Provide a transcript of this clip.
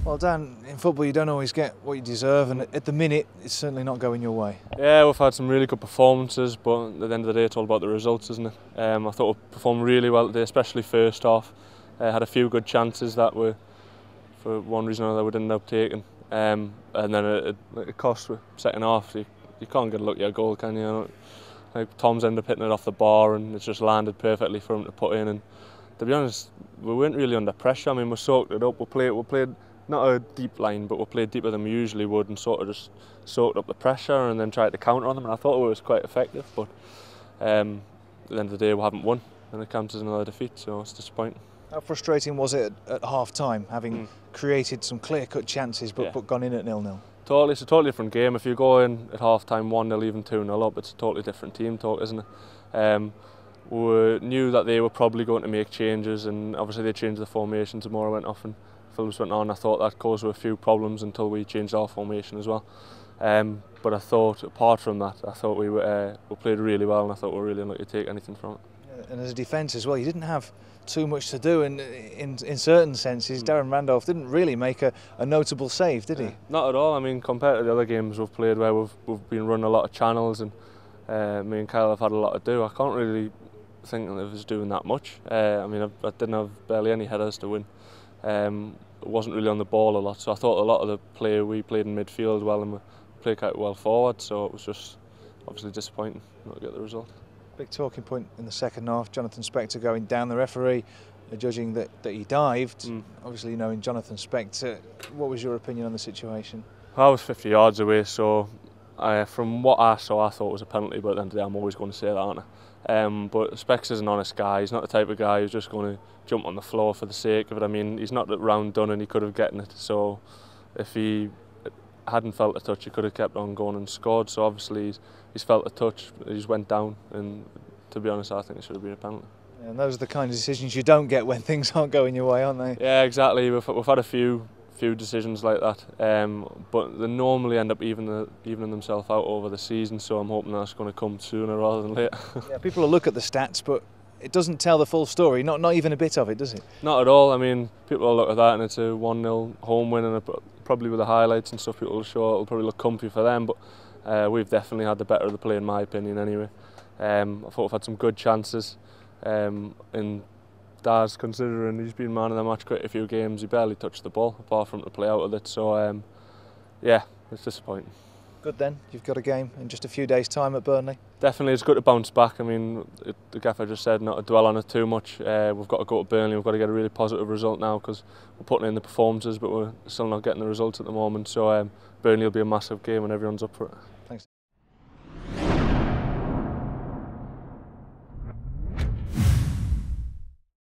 Well, Dan, in football you don't always get what you deserve, and at the minute it's certainly not going your way. Yeah, we've had some really good performances, but at the end of the day it's all about the results, isn't it? I thought we performed really well today, especially first half. Had a few good chances that we, for one reason or another, we didn't end up taking. And then it cost with second half. You can't get a look at your goal, can you? Like Tom's ended up hitting it off the bar and it's just landed perfectly for him to put in. And to be honest, we weren't really under pressure. I mean, we soaked it up. We played not a deep line, but we played deeper than we usually would, and sort of just soaked up the pressure and then tried to counter on them. And I thought it was quite effective, but at the end of the day, we haven't won, and it counts as another defeat. So it's disappointing. How frustrating was it at half time, having created some clear-cut chances but gone in at 0-0? Totally, it's a totally different game. If you go in at half time 1-0, even 2-0 up, it's a totally different team talk, isn't it? We knew that they were probably going to make changes, and obviously they changed the formation. Tomorrow went off and Phillips went on. I thought that caused a few problems until we changed our formation as well. But I thought, apart from that, I thought we played really well, and I thought we were really unlucky to take anything from it. And as a defence as well, you didn't have too much to do, and in certain senses Darren Randolph didn't really make a notable save, did he? Not at all. I mean, compared to the other games we've played where we've been running a lot of channels, and me and Kyle have had a lot to do, I can't really think that it was doing that much. I mean, I didn't have barely any headers to win. It wasn't really on the ball a lot, so I thought a lot of the play we played in midfield well, and we played quite well forward, so it was just obviously disappointing not to get the result. Big talking point in the second half, Jonathan Spector going down, the referee judging that he dived. Obviously knowing Jonathan Spector, what was your opinion on the situation? I was 50 yards away, so from what I saw, I thought it was a penalty, but at the end of the day I'm always going to say that, aren't I? But Specs is an honest guy. He's not the type of guy who's just going to jump on the floor for the sake of it. I mean, he's not that round done, and he could have gotten it, so if he hadn't felt a touch, he could have kept on going and scored. So obviously he's felt a touch, he just went down, and to be honest I think it should have been a penalty. And those are the kind of decisions you don't get when things aren't going your way, aren't they? Yeah, exactly. We've had a few decisions like that, but they normally end up evening themselves out over the season, so I'm hoping that's going to come sooner rather than later. Yeah, people will look at the stats, but it doesn't tell the full story, not even a bit of it, does it? Not at all. I mean, people will look at that and it's a 1-0 home win, and probably with the highlights and stuff people will show, it'll probably look comfy for them, but we've definitely had the better of the play in my opinion anyway. I thought we've had some good chances, and Daz, considering he's been man of the match quite a few games, he barely touched the ball apart from to play out of it, so yeah, it's disappointing. Good then, you've got a game in just a few days' time at Burnley. Definitely, it's good to bounce back. I mean, the gaffer just said not to dwell on it too much. We've got to go to Burnley, we've got to get a really positive result now, because we're putting in the performances but we're still not getting the results at the moment, so Burnley will be a massive game and everyone's up for it.